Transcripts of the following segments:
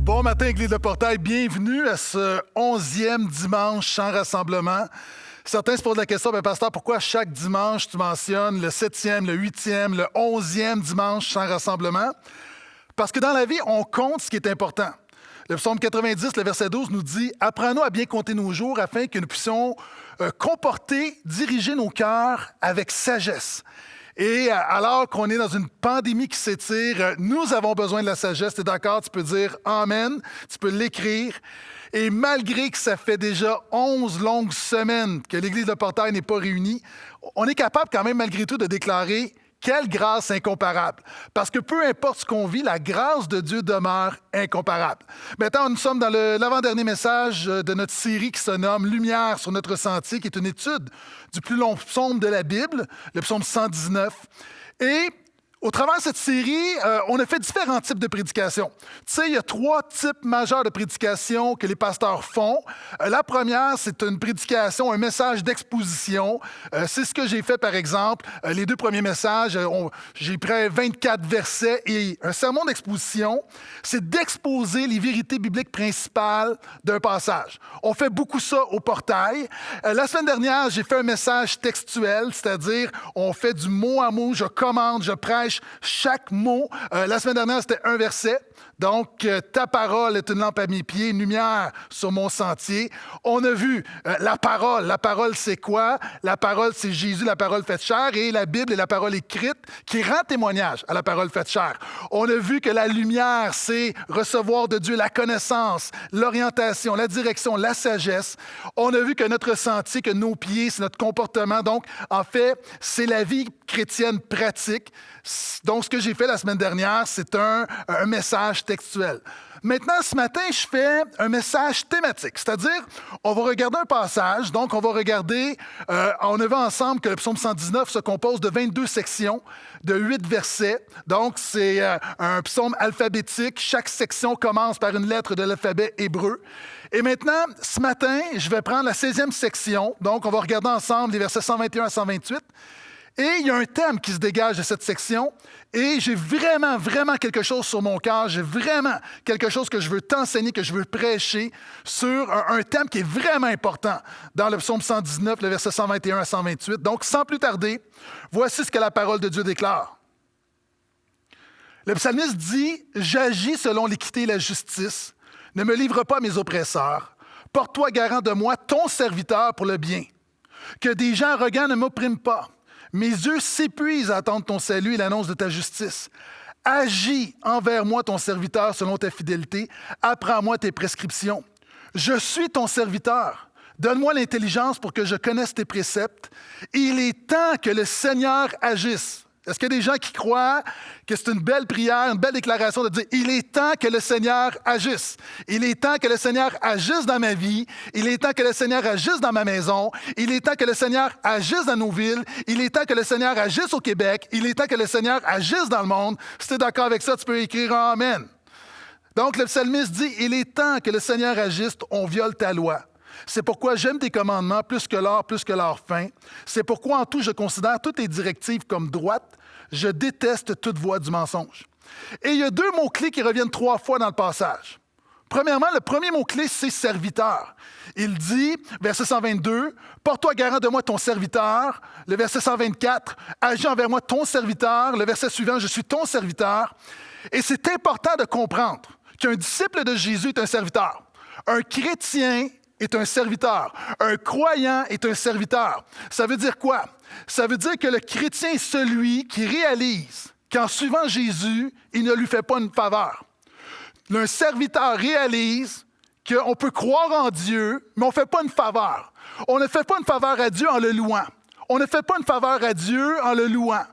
Bon matin, Église de Portail. Bienvenue à ce 11e dimanche sans rassemblement. Certains se posent la question, pasteur, pourquoi chaque dimanche tu mentionnes le 7e, le 8e, le 11e dimanche sans rassemblement? Parce que dans la vie, on compte ce qui est important. Le psaume 90, le verset 12 nous dit « Apprends-nous à bien compter nos jours afin que nous puissions diriger nos cœurs avec sagesse. » Et alors qu'on est dans une pandémie qui s'étire, nous avons besoin de la sagesse. Tu es d'accord? Tu peux dire « Amen », tu peux l'écrire. Et malgré que ça fait déjà 11 longues semaines que l'Église de Portail n'est pas réunie, on est capable quand même malgré tout de déclarer « Quelle grâce incomparable ». Parce que peu importe ce qu'on vit, la grâce de Dieu demeure incomparable. Maintenant, nous sommes dans l'avant-dernier message de notre série qui se nomme « Lumière sur notre sentier », qui est une étude du plus long psaume de la Bible, le psaume 119. Et au travers de cette série, on a fait différents types de prédications. Tu sais, il y a 3 types majeurs de prédications que les pasteurs font. La première, c'est une prédication, un message d'exposition. C'est ce que j'ai fait, par exemple. Les 2 premiers messages, j'ai pris 24 versets et un sermon d'exposition, c'est d'exposer les vérités bibliques principales d'un passage. On fait beaucoup ça au portail. La semaine dernière, j'ai fait un message textuel, c'est-à-dire on fait du mot à mot, je commande, je prêche chaque mot. La semaine dernière, c'était un verset. Donc, ta parole est une lampe à mes pieds, une lumière sur mon sentier. On a vu la parole. La parole, c'est quoi? La parole, c'est Jésus, la parole faite chair. Et la Bible est la parole écrite qui rend témoignage à la parole faite chair. On a vu que la lumière, c'est recevoir de Dieu la connaissance, l'orientation, la direction, la sagesse. On a vu que notre sentier, que nos pieds, c'est notre comportement. Donc, en fait, c'est la vie chrétienne pratique. Donc, ce que j'ai fait la semaine dernière, c'est un message textuel. Maintenant, ce matin, je fais un message thématique, c'est-à-dire, on va regarder un passage, donc on va regarder, on a vu ensemble que le psaume 119 se compose de 22 sections, de 8 versets, donc c'est un psaume alphabétique, chaque section commence par une lettre de l'alphabet hébreu. Et maintenant, ce matin, je vais prendre la 16e section, donc on va regarder ensemble les versets 121 à 128. Et il y a un thème qui se dégage de cette section et j'ai vraiment quelque chose sur mon cœur. J'ai vraiment quelque chose que je veux t'enseigner, que je veux prêcher sur un thème qui est vraiment important dans le psaume 119, le verset 121 à 128. Donc, sans plus tarder, voici ce que la parole de Dieu déclare. Le psalmiste dit « J'agis selon l'équité et la justice. Ne me livre pas à mes oppresseurs. Porte-toi garant de moi, ton serviteur, pour le bien. Que des gens arrogants ne m'oppriment pas. Mes yeux s'épuisent à attendre ton salut et l'annonce de ta justice. Agis envers moi, ton serviteur, selon ta fidélité. Apprends-moi tes prescriptions. Je suis ton serviteur. Donne-moi l'intelligence pour que je connaisse tes préceptes. Il est temps que le Seigneur agisse. Est-ce qu'il y a des gens qui croient que c'est une belle prière, une belle déclaration de dire « Il est temps que le Seigneur agisse. Il est temps que le Seigneur agisse dans ma vie. Il est temps que le Seigneur agisse dans ma maison. Il est temps que le Seigneur agisse dans nos villes. Il est temps que le Seigneur agisse au Québec. Il est temps que le Seigneur agisse dans le monde. » Si tu es d'accord avec ça, tu peux écrire « Amen ». Donc, le psalmiste dit « Il est temps que le Seigneur agisse. On viole ta loi. » C'est pourquoi j'aime tes commandements plus que l'or fin. C'est pourquoi en tout je considère toutes tes directives comme droites. Je déteste toute voie du mensonge. Et il y a 2 mots-clés qui reviennent 3 fois dans le passage. Premièrement, le premier mot-clé, c'est serviteur. Il dit, verset 122, « Porte-toi garant de moi ton serviteur ». Le verset 124, « Agis envers moi ton serviteur ». Le verset suivant, « Je suis ton serviteur ». Et c'est important de comprendre qu'un disciple de Jésus est un serviteur. Un chrétien est un serviteur. Un croyant est un serviteur. Ça veut dire quoi? Ça veut dire que le chrétien est celui qui réalise qu'en suivant Jésus, il ne lui fait pas une faveur. Un serviteur réalise qu'on peut croire en Dieu, mais on ne fait pas une faveur. On ne fait pas une faveur à Dieu en le louant. On ne fait pas une faveur à Dieu en le louant.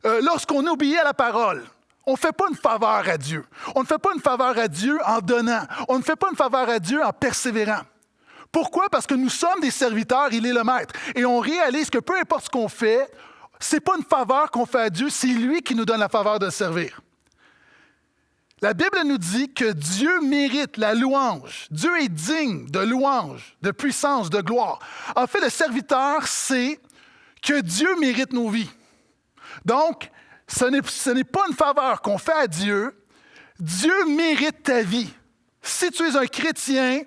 Lorsqu'on obéit à la parole, on ne fait pas une faveur à Dieu. On ne fait pas une faveur à Dieu en donnant. On ne fait pas une faveur à Dieu en persévérant. Pourquoi? Parce que nous sommes des serviteurs, il est le maître. Et on réalise que peu importe ce qu'on fait, ce n'est pas une faveur qu'on fait à Dieu, c'est lui qui nous donne la faveur de le servir. La Bible nous dit que Dieu mérite la louange. Dieu est digne de louange, de puissance, de gloire. En fait, le serviteur sait que Dieu mérite nos vies. Donc, ce n'est pas une faveur qu'on fait à Dieu. Dieu mérite ta vie. Si tu es un chrétien,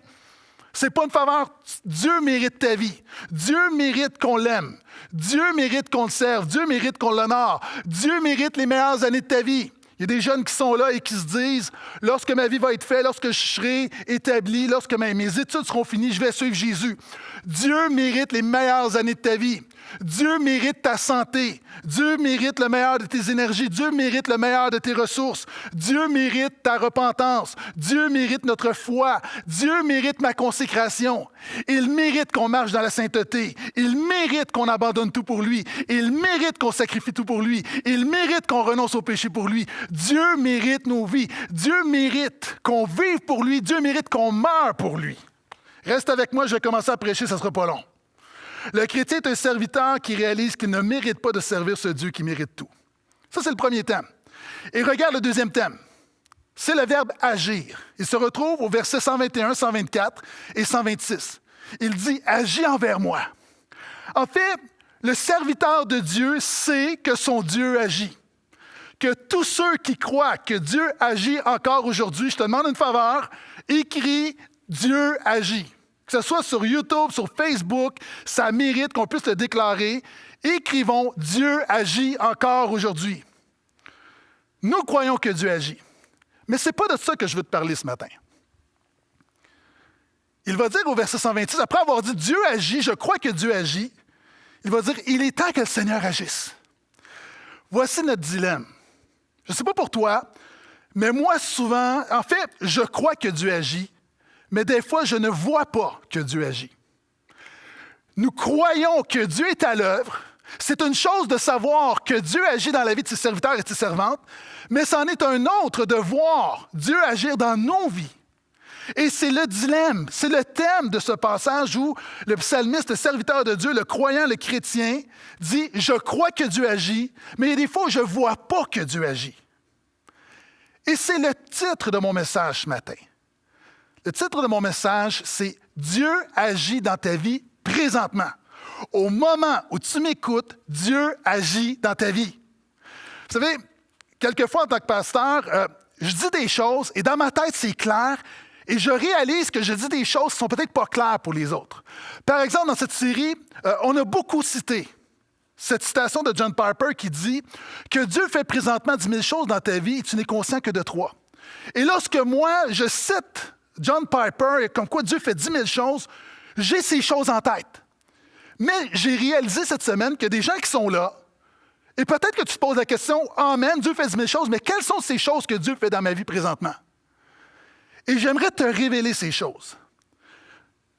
c'est pas une faveur. Dieu mérite ta vie. Dieu mérite qu'on l'aime. Dieu mérite qu'on le serve. Dieu mérite qu'on l'honore. Dieu mérite les meilleures années de ta vie. Il y a des jeunes qui sont là et qui se disent, lorsque ma vie va être faite, lorsque je serai établi, lorsque mes études seront finies, je vais suivre Jésus. Dieu mérite les meilleures années de ta vie. Dieu mérite ta santé. Dieu mérite le meilleur de tes énergies. Dieu mérite le meilleur de tes ressources. Dieu mérite ta repentance. Dieu mérite notre foi. Dieu mérite ma consécration. Il mérite qu'on marche dans la sainteté. Il mérite qu'on abandonne tout pour lui. Il mérite qu'on sacrifie tout pour lui. Il mérite qu'on renonce au péché pour lui. Dieu mérite nos vies. Dieu mérite qu'on vive pour lui. Dieu mérite qu'on meure pour lui. Reste avec moi, je vais commencer à prêcher, ça ne sera pas long. Le chrétien est un serviteur qui réalise qu'il ne mérite pas de servir ce Dieu qui mérite tout. Ça, c'est le premier thème. Et regarde le deuxième thème. C'est le verbe agir. Il se retrouve au verset 121, 124 et 126. Il dit « Agis envers moi ». En fait, le serviteur de Dieu sait que son Dieu agit. Que tous ceux qui croient que Dieu agit encore aujourd'hui, je te demande une faveur, écris « Dieu agit ». Que ce soit sur YouTube, sur Facebook, ça mérite qu'on puisse le déclarer. Écrivons « Dieu agit encore aujourd'hui ». Nous croyons que Dieu agit. Mais ce n'est pas de ça que je veux te parler ce matin. Il va dire au verset 126, après avoir dit « Dieu agit, je crois que Dieu agit », il va dire « Il est temps que le Seigneur agisse ». Voici notre dilemme. Je ne sais pas pour toi, mais moi souvent, en fait, je crois que Dieu agit, mais des fois, je ne vois pas que Dieu agit. Nous croyons que Dieu est à l'œuvre. C'est une chose de savoir que Dieu agit dans la vie de ses serviteurs et de ses servantes, mais c'en est un autre de voir Dieu agir dans nos vies. Et c'est le dilemme, c'est le thème de ce passage où le psalmiste, le serviteur de Dieu, le croyant, le chrétien, dit « Je crois que Dieu agit, mais il y a des fois où je ne vois pas que Dieu agit. » Et c'est le titre de mon message ce matin. Le titre de mon message, c'est « Dieu agit dans ta vie présentement ». Au moment où tu m'écoutes, Dieu agit dans ta vie. Vous savez, quelquefois en tant que pasteur, je dis des choses et dans ma tête, c'est clair et je réalise que je dis des choses qui ne sont peut-être pas claires pour les autres. Par exemple, dans cette série, on a beaucoup cité cette citation de John Piper qui dit que Dieu fait présentement 10 000 choses dans ta vie et tu n'es conscient que de 3. Et lorsque moi, je cite John Piper et comme quoi Dieu fait 10 000 choses, j'ai ces choses en tête. Mais j'ai réalisé cette semaine qu'il y a des gens qui sont là et peut-être que tu te poses la question « Amen, Dieu fait 10 000 choses, mais quelles sont ces choses que Dieu fait dans ma vie présentement? » Et j'aimerais te révéler ces choses.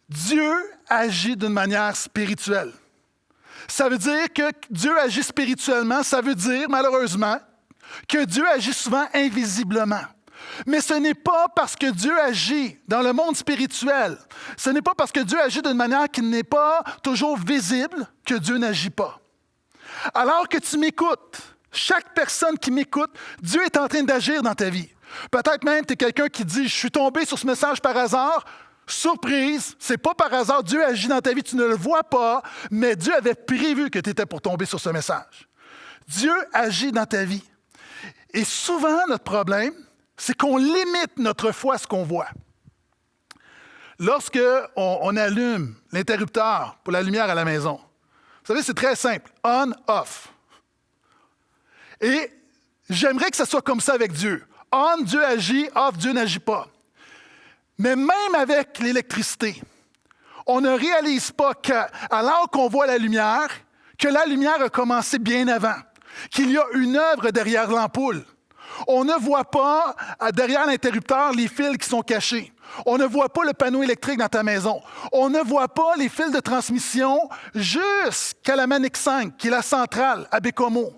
Dieu agit d'une manière spirituelle. Ça veut dire que Dieu agit spirituellement, ça veut dire, malheureusement, que Dieu agit souvent invisiblement. Mais ce n'est pas parce que Dieu agit dans le monde spirituel, ce n'est pas parce que Dieu agit d'une manière qui n'est pas toujours visible que Dieu n'agit pas. Alors que tu m'écoutes, chaque personne qui m'écoute, Dieu est en train d'agir dans ta vie. Peut-être même tu es quelqu'un qui dit « Je suis tombé sur ce message par hasard ». Surprise, c'est pas par hasard, Dieu agit dans ta vie, tu ne le vois pas, mais Dieu avait prévu que tu étais pour tomber sur ce message. Dieu agit dans ta vie. Et souvent, notre problème, c'est qu'on limite notre foi à ce qu'on voit. Lorsque on allume l'interrupteur pour la lumière à la maison, vous savez, c'est très simple, on, off. Et j'aimerais que ça soit comme ça avec Dieu. On, Dieu agit, off, Dieu n'agit pas. Mais même avec l'électricité, on ne réalise pas qu'alors qu'on voit la lumière, que la lumière a commencé bien avant, qu'il y a une œuvre derrière l'ampoule. On ne voit pas derrière l'interrupteur les fils qui sont cachés. On ne voit pas le panneau électrique dans ta maison. On ne voit pas les fils de transmission jusqu'à la Manic 5, qui est la centrale à Bécomo.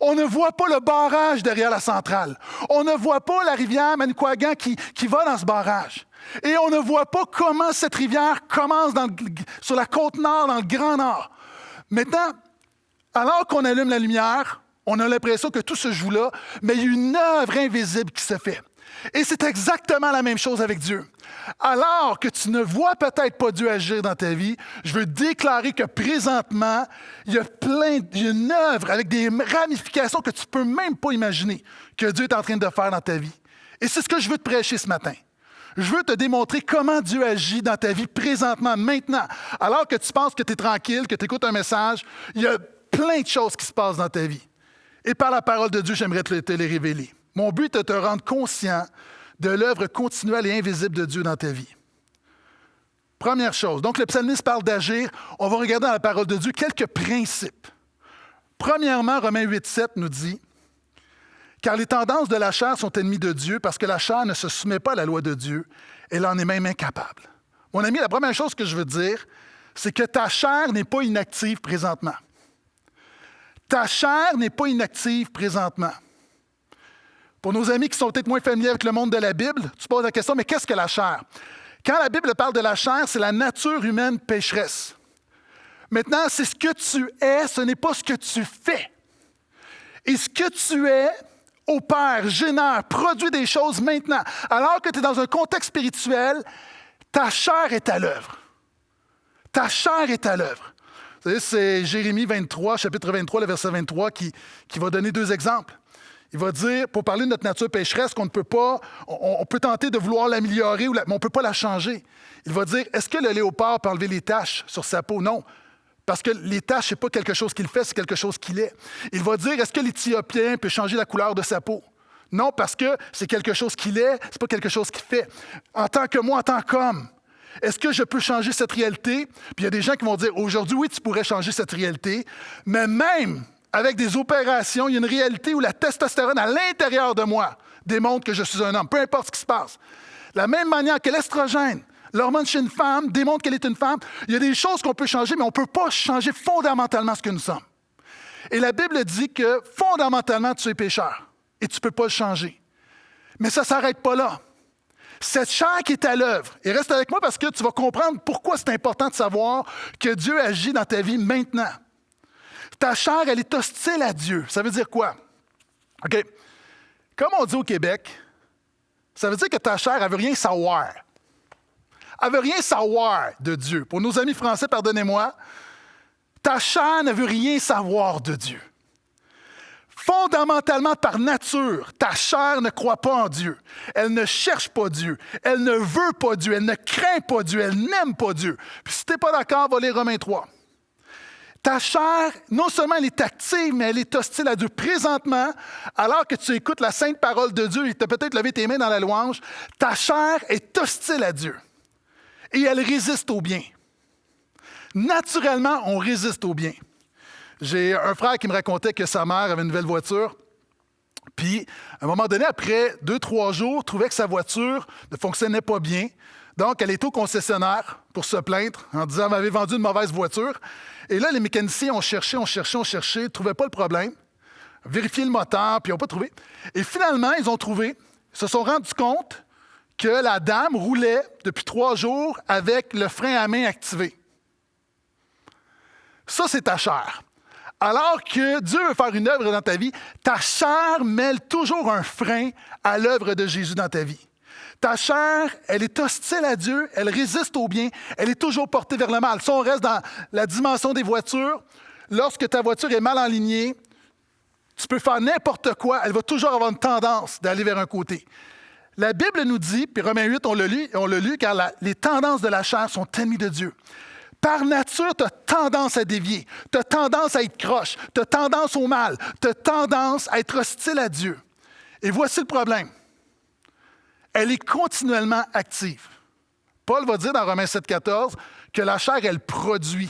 On ne voit pas le barrage derrière la centrale. On ne voit pas la rivière Manicouagan qui va dans ce barrage. Et on ne voit pas comment cette rivière commence sur la côte nord, dans le Grand Nord. Maintenant, alors qu'on allume la lumière, on a l'impression que tout se joue là, mais il y a une œuvre invisible qui se fait. Et c'est exactement la même chose avec Dieu. Alors que tu ne vois peut-être pas Dieu agir dans ta vie, je veux déclarer que présentement, il y a une œuvre avec des ramifications que tu ne peux même pas imaginer que Dieu est en train de faire dans ta vie. Et c'est ce que je veux te prêcher ce matin. Je veux te démontrer comment Dieu agit dans ta vie présentement, maintenant. Alors que tu penses que tu es tranquille, que tu écoutes un message, il y a plein de choses qui se passent dans ta vie. Et par la parole de Dieu, j'aimerais te les révéler. Mon but est de te rendre conscient de l'œuvre continuelle et invisible de Dieu dans ta vie. Première chose, donc le psalmiste parle d'agir. On va regarder dans la parole de Dieu quelques principes. Premièrement, Romains 8,7 nous dit « Car les tendances de la chair sont ennemies de Dieu parce que la chair ne se soumet pas à la loi de Dieu, elle en est même incapable. » Mon ami, la première chose que je veux dire, c'est que ta chair n'est pas inactive présentement. Ta chair n'est pas inactive présentement. Pour nos amis qui sont peut-être moins familiers avec le monde de la Bible, tu poses la question, mais qu'est-ce que la chair? Quand la Bible parle de la chair, c'est la nature humaine pécheresse. Maintenant, c'est ce que tu es, ce n'est pas ce que tu fais. Et ce que tu es opère, génère, produit des choses maintenant. Alors que tu es dans un contexte spirituel, ta chair est à l'œuvre. Ta chair est à l'œuvre. Vous savez, c'est Jérémie 23, chapitre 23, le verset 23, qui va donner deux exemples. Il va dire, pour parler de notre nature pécheresse, qu'on ne peut pas, on peut tenter de vouloir l'améliorer, mais on ne peut pas la changer. Il va dire, est-ce que le léopard peut enlever les taches sur sa peau? Non. Parce que les taches, ce n'est pas quelque chose qu'il fait, c'est quelque chose qu'il est. Il va dire, est-ce que l'Éthiopien peut changer la couleur de sa peau? Non, parce que c'est quelque chose qu'il est, ce n'est pas quelque chose qu'il fait. En tant que moi, en tant qu'homme, est-ce que je peux changer cette réalité? Puis il y a des gens qui vont dire, aujourd'hui, oui, tu pourrais changer cette réalité, mais même avec des opérations, il y a une réalité où la testostérone à l'intérieur de moi démontre que je suis un homme, peu importe ce qui se passe. De la même manière que l'estrogène, l'hormone chez une femme, démontre qu'elle est une femme. Il y a des choses qu'on peut changer, mais on ne peut pas changer fondamentalement ce que nous sommes. Et la Bible dit que fondamentalement, tu es pécheur et tu ne peux pas le changer. Mais ça ne s'arrête pas là. Cette chair qui est à l'œuvre, et reste avec moi parce que tu vas comprendre pourquoi c'est important de savoir que Dieu agit dans ta vie maintenant. Ta chair, elle est hostile à Dieu. Ça veut dire quoi? OK. Comme on dit au Québec, ça veut dire que ta chair, elle ne veut rien savoir. Elle ne veut rien savoir de Dieu. Pour nos amis français, pardonnez-moi, ta chair ne veut rien savoir de Dieu. Fondamentalement, par nature, ta chair ne croit pas en Dieu. Elle ne cherche pas Dieu. Elle ne veut pas Dieu. Elle ne craint pas Dieu. Elle n'aime pas Dieu. Puis si tu n'es pas d'accord, va lire Romains 3. Ta chair, non seulement elle est active, mais elle est hostile à Dieu. Présentement, alors que tu écoutes la sainte parole de Dieu et tu as peut-être levé tes mains dans la louange, ta chair est hostile à Dieu. Et elle résiste au bien. Naturellement, on résiste au bien. J'ai un frère qui me racontait que sa mère avait une nouvelle voiture. Puis, à un moment donné, après 2-3 jours, trouvait que sa voiture ne fonctionnait pas bien. Donc, elle est au concessionnaire pour se plaindre en disant « m'avait vendu une mauvaise voiture ». Et là, les mécaniciens ont cherché, ne trouvaient pas le problème, vérifié le moteur, puis ils n'ont pas trouvé. Et finalement, ils ont trouvé, ils se sont rendus compte que la dame roulait depuis 3 jours avec le frein à main activé. Ça, c'est ta chair. Alors que Dieu veut faire une œuvre dans ta vie, ta chair mêle toujours un frein à l'œuvre de Jésus dans ta vie. Ta chair, elle est hostile à Dieu, elle résiste au bien, elle est toujours portée vers le mal. Si on reste dans la dimension des voitures, lorsque ta voiture est mal alignée, tu peux faire n'importe quoi, elle va toujours avoir une tendance d'aller vers un côté. La Bible nous dit, puis Romains 8, on l'a lu, car les tendances de la chair sont ennemies de Dieu. Par nature, tu as tendance à dévier, tu as tendance à être croche, tu as tendance au mal, tu as tendance à être hostile à Dieu. Et voici le problème. Elle est continuellement active. Paul va dire dans Romains 7,14 que la chair, elle produit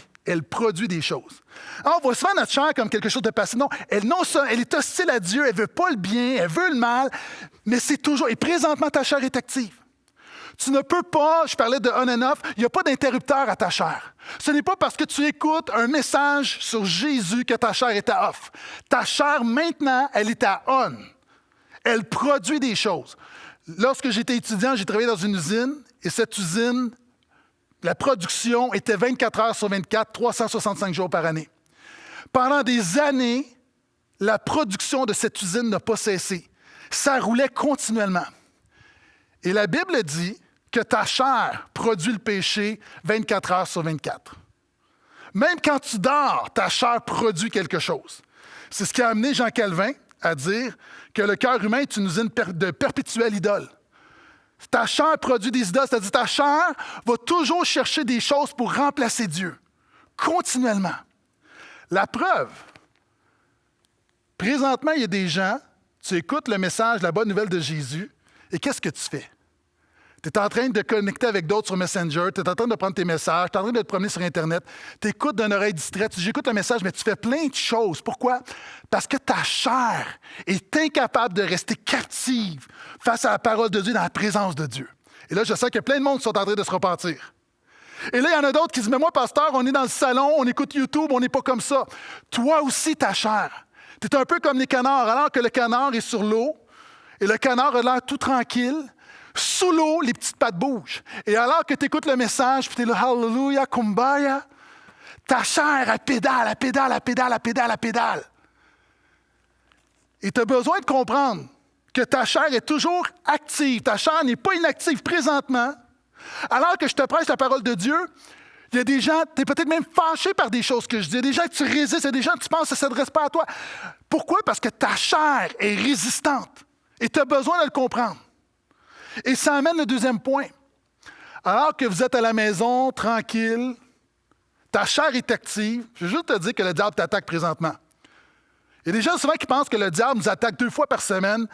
des choses. Alors, on voit souvent notre chair comme quelque chose de passif. Non, elle est hostile à Dieu, elle ne veut pas le bien, elle veut le mal, mais c'est toujours... Et présentement, ta chair est active. Tu ne peux pas, je parlais de on and off, il n'y a pas d'interrupteur à ta chair. Ce n'est pas parce que tu écoutes un message sur Jésus que ta chair est à off. Ta chair, maintenant, elle est à on. Elle produit des choses. Lorsque j'étais étudiant, j'ai travaillé dans une usine, et cette usine, la production était 24 heures sur 24, 365 jours par année. Pendant des années, la production de cette usine n'a pas cessé. Ça roulait continuellement. Et la Bible dit que ta chair produit le péché 24 heures sur 24. Même quand tu dors, ta chair produit quelque chose. C'est ce qui a amené Jean Calvin à dire que le cœur humain est une usine de perpétuelle idole. Ta chair produit des idoles, c'est-à-dire ta chair va toujours chercher des choses pour remplacer Dieu, continuellement. La preuve, présentement, il y a des gens, tu écoutes le message, la bonne nouvelle de Jésus, et qu'est-ce que tu fais? Tu es en train de connecter avec d'autres sur Messenger, tu es en train de prendre tes messages, tu es en train de te promener sur Internet, tu écoutes d'une oreille distraite, tu dis, j'écoute le message, mais tu fais plein de choses. Pourquoi? Parce que ta chair est incapable de rester captive face à la parole de Dieu dans la présence de Dieu. Et là, je sens qu'il y a plein de monde qui sont en train de se repentir. Et là, il y en a d'autres qui disent, mais moi, pasteur, on est dans le salon, on écoute YouTube, on n'est pas comme ça. Toi aussi, ta chair. Tu es un peu comme les canards, alors que le canard est sur l'eau, et le canard a l'air tout tranquille. Sous l'eau, les petites pattes bougent. Et alors que tu écoutes le message, puis tu es là, Hallelujah, Kumbaya, ta chair, elle pédale, elle pédale, elle pédale, elle pédale, elle pédale. Et tu as besoin de comprendre que ta chair est toujours active. Ta chair n'est pas inactive présentement. Alors que je te prêche la parole de Dieu, il y a des gens, tu es peut-être même fâché par des choses que je dis. Il y a des gens que tu résistes, il y a des gens que tu penses que ça ne s'adresse pas à toi. Pourquoi? Parce que ta chair est résistante. Et tu as besoin de le comprendre. Et ça amène le deuxième point. Alors que vous êtes à la maison, tranquille, ta chair est active, je veux juste te dire que le diable t'attaque présentement. Il y a des gens souvent qui pensent que le diable nous attaque 2 fois par semaine.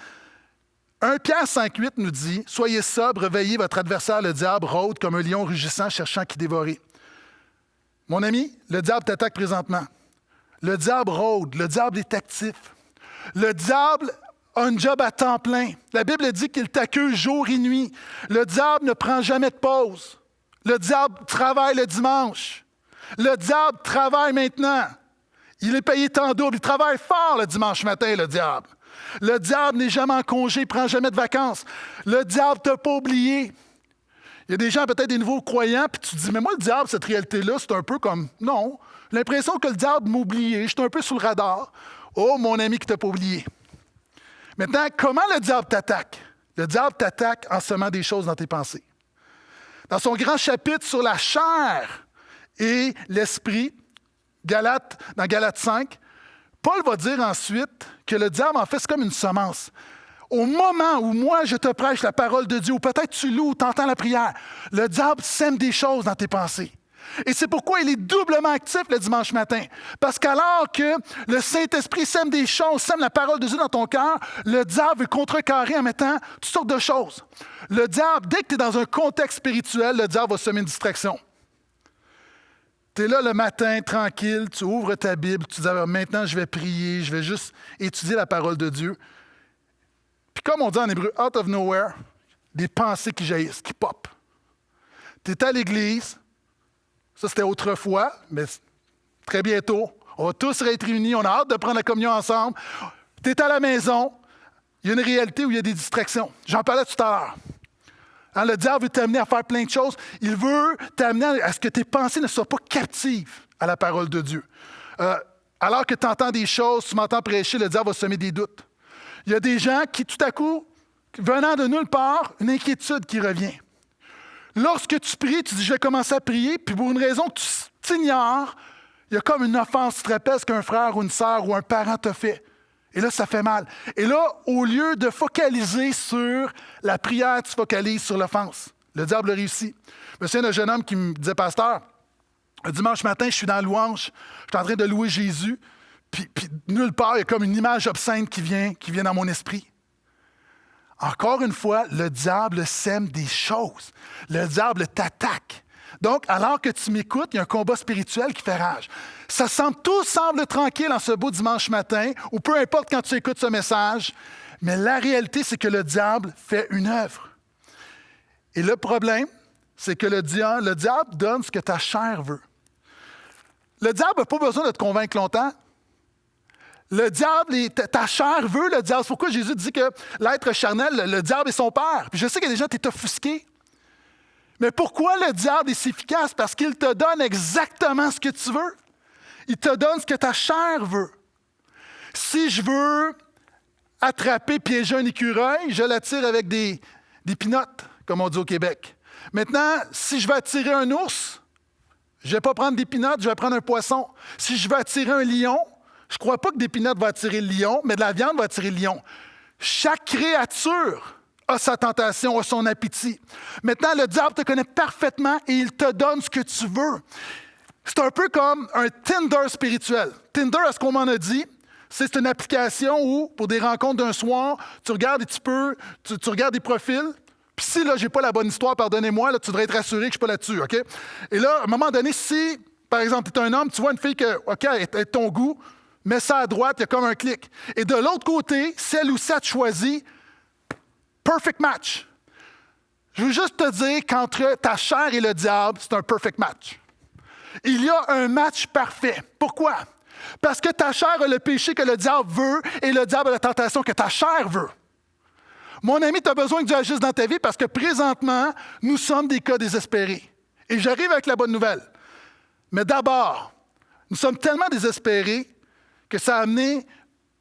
1 Pierre 5,8 nous dit « Soyez sobre, veillez, votre adversaire, le diable, rôde comme un lion rugissant, cherchant qui dévorer. » Mon ami, le diable t'attaque présentement. Le diable rôde, le diable est actif. Le diable a un job à temps plein. La Bible dit qu'il t'accuse jour et nuit. Le diable ne prend jamais de pause. Le diable travaille le dimanche. Le diable travaille maintenant. Il est payé tant double. Il travaille fort le dimanche matin, le diable. Le diable n'est jamais en congé, il ne prend jamais de vacances. Le diable ne t'a pas oublié. Il y a des gens, peut-être des nouveaux croyants, puis tu te dis, mais moi, le diable, cette réalité-là, c'est un peu comme, non, j'ai l'impression que le diable m'a oublié, je suis un peu sous le radar. Oh, mon ami qui ne t'a pas oublié. Maintenant, comment le diable t'attaque? Le diable t'attaque en semant des choses dans tes pensées. Dans son grand chapitre sur la chair et l'esprit, dans Galates 5, Paul va dire ensuite que le diable, en fait, c'est comme une semence. Au moment où moi, je te prêche la parole de Dieu, ou peut-être tu loues ou tu entends la prière, le diable sème des choses dans tes pensées. Et c'est pourquoi il est doublement actif le dimanche matin. Parce qu'alors que le Saint-Esprit sème des choses, sème la parole de Dieu dans ton cœur, le diable veut contrecarrer en mettant toutes sortes de choses. Le diable, dès que tu es dans un contexte spirituel, le diable va semer une distraction. Tu es là le matin, tranquille, tu ouvres ta Bible, tu dis « Maintenant, je vais prier, je vais juste étudier la parole de Dieu. » Puis comme on dit en hébreu, « out of nowhere », des pensées qui jaillissent, qui popent. Tu es à l'église. Ça, c'était autrefois, mais très bientôt. On va tous être réunis, on a hâte de prendre la communion ensemble. Tu es à la maison, il y a une réalité où il y a des distractions. J'en parlais tout à l'heure. Hein, le diable veut t'amener à faire plein de choses. Il veut t'amener à ce que tes pensées ne soient pas captives à la parole de Dieu. Alors que tu entends des choses, tu m'entends prêcher, le diable va semer des doutes. Il y a des gens qui, tout à coup, venant de nulle part, une inquiétude qui revient. Lorsque tu pries, tu dis « je vais commencer à prier », puis pour une raison que tu ignores, il y a comme une offense qui te rappelle ce qu'un frère ou une sœur ou un parent t'a fait. Et là, ça fait mal. Et là, au lieu de focaliser sur la prière, tu focalises sur l'offense. Le diable a réussi. Je me souviens d'un jeune homme qui me disait « Pasteur, un dimanche matin, je suis dans la louange, je suis en train de louer Jésus, puis nulle part, il y a comme une image obscène qui vient dans mon esprit. » Encore une fois, le diable sème des choses. Le diable t'attaque. Donc, alors que tu m'écoutes, il y a un combat spirituel qui fait rage. Tout semble tranquille en ce beau dimanche matin, ou peu importe quand tu écoutes ce message, mais la réalité, c'est que le diable fait une œuvre. Et le problème, c'est que le diable donne ce que ta chair veut. Le diable n'a pas besoin de te convaincre longtemps. Le diable, ta chair veut le diable. C'est pourquoi Jésus dit que l'être charnel, le diable est son père. Puis je sais qu'il y a des gens qui t'ont offusqué. Mais pourquoi le diable est si efficace? Parce qu'il te donne exactement ce que tu veux. Il te donne ce que ta chair veut. Si je veux attraper, piéger un écureuil, je l'attire avec des pinottes, comme on dit au Québec. Maintenant, si je veux attirer un ours, je ne vais pas prendre des pinottes, je vais prendre un poisson. Si je veux attirer un lion, je ne crois pas que des pinottes vont attirer le lion, mais de la viande va attirer le lion. Chaque créature a sa tentation, a son appétit. Maintenant, le diable te connaît parfaitement et il te donne ce que tu veux. C'est un peu comme un Tinder spirituel. Tinder, à ce qu'on m'en a dit, c'est une application où, pour des rencontres d'un soir, tu regardes et tu regardes des profils. Puis si là, j'ai pas la bonne histoire, pardonnez-moi, là, tu devrais être rassuré que je suis pas là-dessus, OK? Et là, à un moment donné, si, par exemple, tu es un homme, tu vois une fille que, OK, elle est de ton goût, mets ça à droite, il y a comme un clic. Et de l'autre côté, celle ou ça te choisit, perfect match. Je veux juste te dire qu'entre ta chair et le diable, c'est un perfect match. Il y a un match parfait. Pourquoi? Parce que ta chair a le péché que le diable veut et le diable a la tentation que ta chair veut. Mon ami, tu as besoin que Dieu agisse dans ta vie parce que présentement, nous sommes des cas désespérés. Et j'arrive avec la bonne nouvelle. Mais d'abord, nous sommes tellement désespérés que ça a amené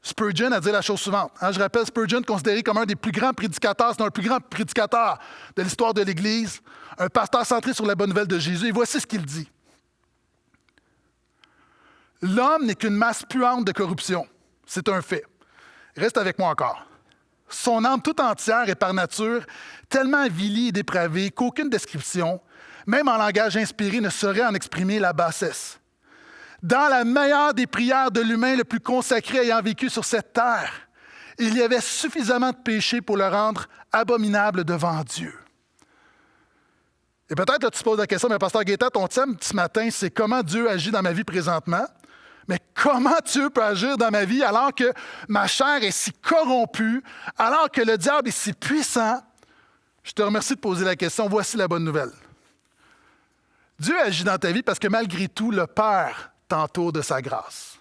Spurgeon à dire la chose suivante. Je rappelle Spurgeon considéré comme un des plus grands prédicateurs, c'est un plus grand prédicateur de l'histoire de l'Église, un pasteur centré sur la bonne nouvelle de Jésus. Et voici ce qu'il dit. L'homme n'est qu'une masse puante de corruption. C'est un fait. Reste avec moi encore. Son âme tout entière est par nature tellement avilie et dépravée qu'aucune description, même en langage inspiré, ne saurait en exprimer la bassesse. Dans la meilleure des prières de l'humain le plus consacré ayant vécu sur cette terre, il y avait suffisamment de péché pour le rendre abominable devant Dieu. Et peut-être là, tu te poses la question, mais pasteur Gaétan, ton thème ce matin, c'est comment Dieu agit dans ma vie présentement. Mais comment Dieu peut agir dans ma vie alors que ma chair est si corrompue, alors que le diable est si puissant? Je te remercie de poser la question. Voici la bonne nouvelle. Dieu agit dans ta vie parce que malgré tout, le Père t'entoure de sa grâce.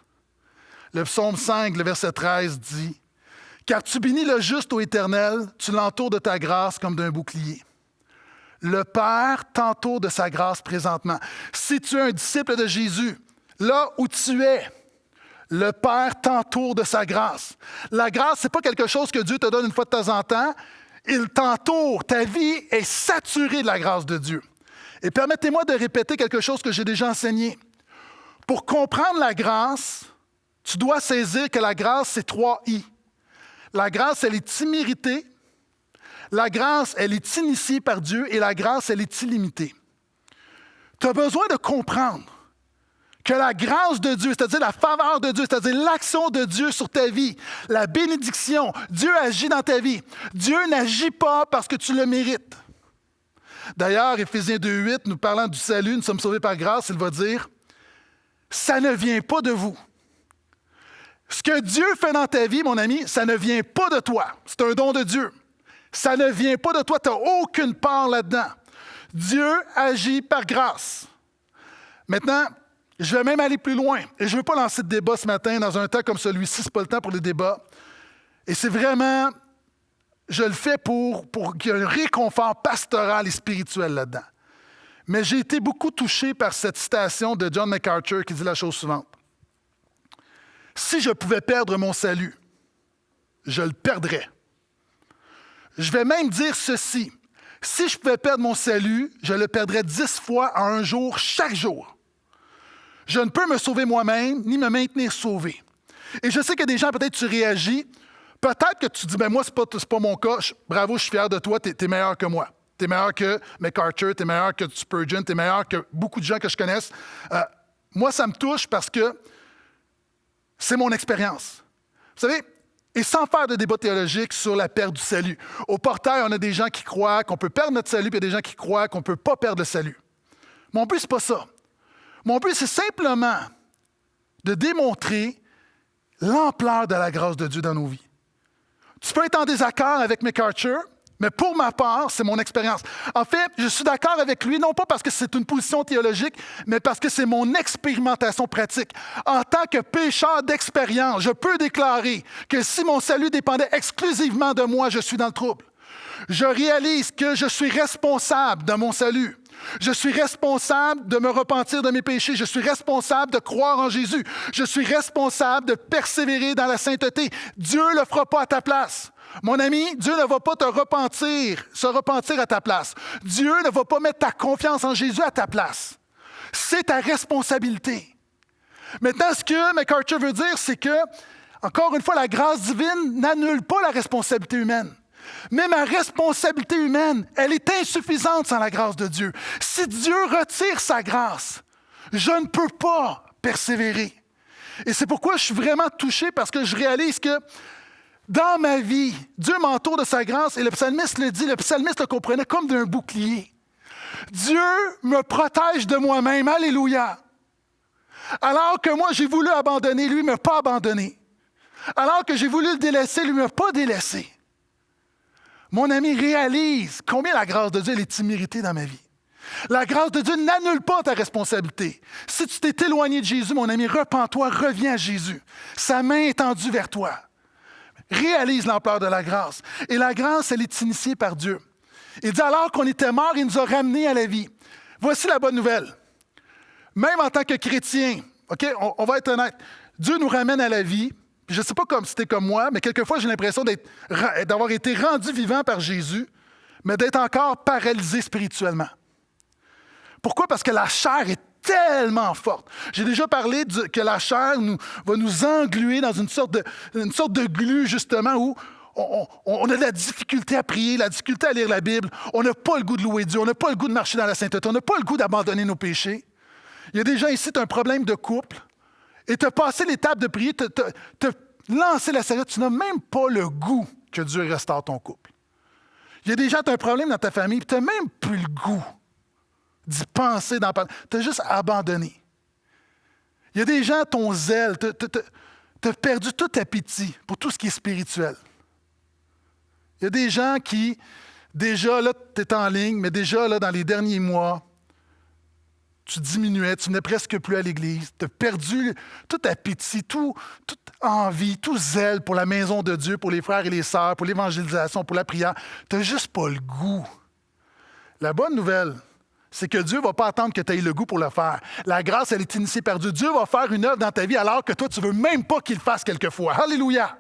Le psaume 5, le verset 13 dit « Car tu bénis le juste ô Éternel, tu l'entoures de ta grâce comme d'un bouclier. » Le Père t'entoure de sa grâce présentement. Si tu es un disciple de Jésus, là où tu es, le Père t'entoure de sa grâce. La grâce, ce n'est pas quelque chose que Dieu te donne une fois de temps en temps. Il t'entoure. Ta vie est saturée de la grâce de Dieu. Et permettez-moi de répéter quelque chose que j'ai déjà enseigné. Pour comprendre la grâce, tu dois saisir que la grâce, c'est 3 I. La grâce, elle est imméritée. La grâce, elle est initiée par Dieu. Et la grâce, elle est illimitée. Tu as besoin de comprendre que la grâce de Dieu, c'est-à-dire la faveur de Dieu, c'est-à-dire l'action de Dieu sur ta vie, la bénédiction, Dieu agit dans ta vie. Dieu n'agit pas parce que tu le mérites. D'ailleurs, Éphésiens 2,8, nous parlant du salut, nous sommes sauvés par grâce, il va dire « Ça ne vient pas de vous. » Ce que Dieu fait dans ta vie, mon ami, ça ne vient pas de toi. C'est un don de Dieu. Ça ne vient pas de toi, tu n'as aucune part là-dedans. Dieu agit par grâce. Maintenant, je vais même aller plus loin. Et je ne veux pas lancer de débat ce matin dans un temps comme celui-ci. Ce n'est pas le temps pour les débats. Et c'est vraiment, je le fais pour qu'il y ait un réconfort pastoral et spirituel là-dedans. Mais j'ai été beaucoup touché par cette citation de John MacArthur qui dit la chose suivante. Si je pouvais perdre mon salut, je le perdrais. Je vais même dire ceci. Si je pouvais perdre mon salut, je le perdrais 10 fois en un jour, chaque jour. Je ne peux me sauver moi-même, ni me maintenir sauvé. Et je sais que des gens, peut-être tu réagis, peut-être que tu dis, ben moi, c'est pas mon cas, bravo, je suis fier de toi, tu es meilleur que moi. Tu es meilleur que MacArthur, tu es meilleur que Spurgeon, tu es meilleur que beaucoup de gens que je connaisse. Moi, ça me touche parce que c'est mon expérience. Vous savez, et sans faire de débat théologique sur la perte du salut. Au portail, on a des gens qui croient qu'on peut perdre notre salut, puis il y a des gens qui croient qu'on ne peut pas perdre le salut. Mon but, ce n'est pas ça. Mon but, c'est simplement de démontrer l'ampleur de la grâce de Dieu dans nos vies. Tu peux être en désaccord avec MacArthur, mais pour ma part, c'est mon expérience. En fait, je suis d'accord avec lui, non pas parce que c'est une position théologique, mais parce que c'est mon expérimentation pratique. En tant que pécheur d'expérience, je peux déclarer que si mon salut dépendait exclusivement de moi, je suis dans le trouble. Je réalise que je suis responsable de mon salut. Je suis responsable de me repentir de mes péchés. Je suis responsable de croire en Jésus. Je suis responsable de persévérer dans la sainteté. Dieu ne le fera pas à ta place. Mon ami, Dieu ne va pas se repentir à ta place. Dieu ne va pas mettre ta confiance en Jésus à ta place. C'est ta responsabilité. Maintenant, ce que MacArthur veut dire, c'est que, encore une fois, la grâce divine n'annule pas la responsabilité humaine. Mais ma responsabilité humaine, elle est insuffisante sans la grâce de Dieu. Si Dieu retire sa grâce, je ne peux pas persévérer. Et c'est pourquoi je suis vraiment touché, parce que je réalise que dans ma vie, Dieu m'entoure de sa grâce, et le psalmiste le dit, le psalmiste le comprenait comme d'un bouclier. Dieu me protège de moi-même, alléluia. Alors que moi, j'ai voulu abandonner, lui ne m'a pas abandonné. Alors que j'ai voulu le délaisser, lui ne m'a pas délaissé. Mon ami, réalise combien la grâce de Dieu elle est imméritée dans ma vie. La grâce de Dieu n'annule pas ta responsabilité. Si tu t'es éloigné de Jésus, mon ami, repens-toi, reviens à Jésus. Sa main est tendue vers toi. Réalise l'ampleur de la grâce. Et la grâce, elle est initiée par Dieu. Il dit, alors qu'on était mort, il nous a ramenés à la vie. Voici la bonne nouvelle. Même en tant que chrétien, OK, on va être honnête, Dieu nous ramène à la vie. Puis je ne sais pas comme c'était comme moi, mais quelquefois, j'ai l'impression d'avoir été rendu vivant par Jésus, mais d'être encore paralysé spirituellement. Pourquoi? Parce que la chair est tellement forte. J'ai déjà parlé que la chair va nous engluer dans une sorte de glu, justement, où on a de la difficulté à prier, la difficulté à lire la Bible. On n'a pas le goût de louer Dieu, on n'a pas le goût de marcher dans la sainteté, on n'a pas le goût d'abandonner nos péchés. Il y a des gens ici, tu as un problème de couple, et tu as passé l'étape de prier, tu as lancé la serviette, tu n'as même pas le goût que Dieu restaure ton couple. Il y a des gens, tu as un problème dans ta famille, puis tu n'as même plus le goût d'y penser, d'en parler. Tu as juste abandonné. Il y a des gens, ton zèle, tu as perdu tout appétit pour tout ce qui est spirituel. Il y a des gens qui, déjà, là, tu es en ligne, mais déjà, là, dans les derniers mois, tu diminuais, tu venais presque plus à l'Église, tu as perdu tout appétit, toute envie, tout zèle pour la maison de Dieu, pour les frères et les sœurs, pour l'évangélisation, pour la prière. Tu n'as juste pas le goût. La bonne nouvelle, c'est que Dieu ne va pas attendre que tu aies le goût pour le faire. La grâce, elle est initiée par Dieu. Dieu va faire une œuvre dans ta vie alors que toi, tu ne veux même pas qu'il le fasse quelquefois. Alléluia!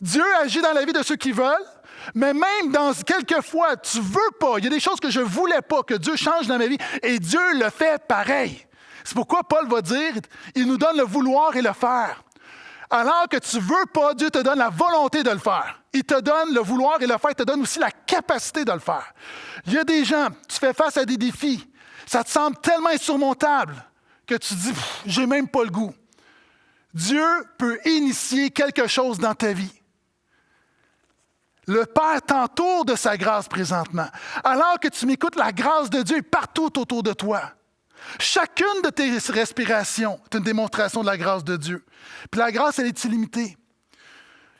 Dieu agit dans la vie de ceux qui veulent, mais même dans quelquefois, tu ne veux pas. Il y a des choses que je ne voulais pas que Dieu change dans ma vie et Dieu le fait pareil. C'est pourquoi Paul va dire, il nous donne le vouloir et le faire. Alors que tu ne veux pas, Dieu te donne la volonté de le faire. Il te donne le vouloir et le faire, il te donne aussi la capacité de le faire. Il y a des gens, tu fais face à des défis, ça te semble tellement insurmontable que tu dis, j'ai même pas le goût. Dieu peut initier quelque chose dans ta vie. Le Père t'entoure de sa grâce présentement. Alors que tu m'écoutes, la grâce de Dieu est partout autour de toi. Chacune de tes respirations est une démonstration de la grâce de Dieu. Puis la grâce, elle est illimitée.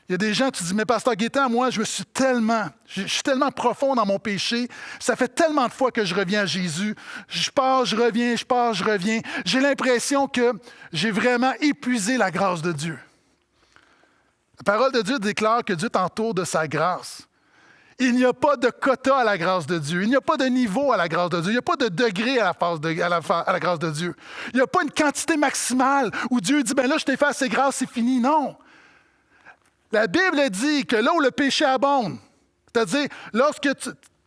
Il y a des gens, tu dis, mais pasteur Gaétan, moi, je suis tellement profond dans mon péché. Ça fait tellement de fois que je reviens à Jésus. Je pars, je reviens, je pars, je reviens. J'ai l'impression que j'ai vraiment épuisé la grâce de Dieu. La parole de Dieu déclare que Dieu t'entoure de sa grâce. Il n'y a pas de quota à la grâce de Dieu. Il n'y a pas de niveau à la grâce de Dieu. Il n'y a pas de degré à la grâce de Dieu. Il n'y a pas une quantité maximale où Dieu dit, ben là, je t'ai fait assez grâce, c'est fini. Non. La Bible dit que là où le péché abonde, c'est-à-dire lorsque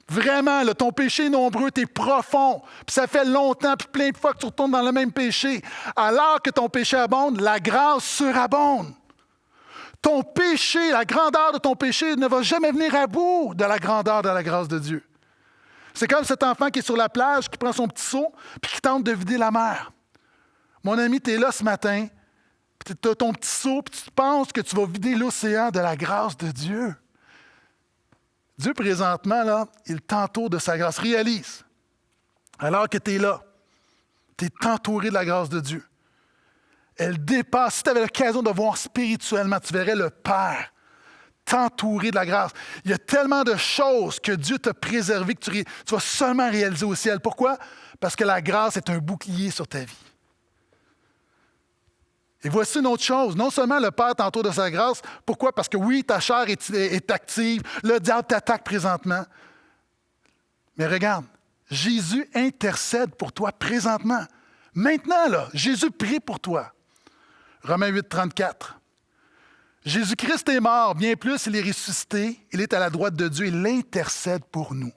vraiment là, ton péché est nombreux, tu es profond, puis ça fait longtemps, puis plein de fois que tu retournes dans le même péché, alors que ton péché abonde, la grâce surabonde. Ton péché, la grandeur de ton péché ne va jamais venir à bout de la grandeur de la grâce de Dieu. C'est comme cet enfant qui est sur la plage, qui prend son petit seau, puis qui tente de vider la mer. Mon ami, tu es là ce matin, puis tu as ton petit seau, puis tu penses que tu vas vider l'océan de la grâce de Dieu. Dieu, présentement, là, il t'entoure de sa grâce. Réalise, alors que tu es là, tu es entouré de la grâce de Dieu. Elle dépasse. Si tu avais l'occasion de voir spirituellement, tu verrais le Père t'entourer de la grâce. Il y a tellement de choses que Dieu t'a préservées que tu vas seulement réaliser au ciel. Pourquoi? Parce que la grâce est un bouclier sur ta vie. Et voici une autre chose. Non seulement le Père t'entoure de sa grâce, pourquoi? Parce que oui, ta chair est active, le diable t'attaque présentement. Mais regarde, Jésus intercède pour toi présentement. Maintenant, là, Jésus prie pour toi. Romains 8, 34. Jésus-Christ est mort, bien plus, il est ressuscité, il est à la droite de Dieu, il intercède pour nous.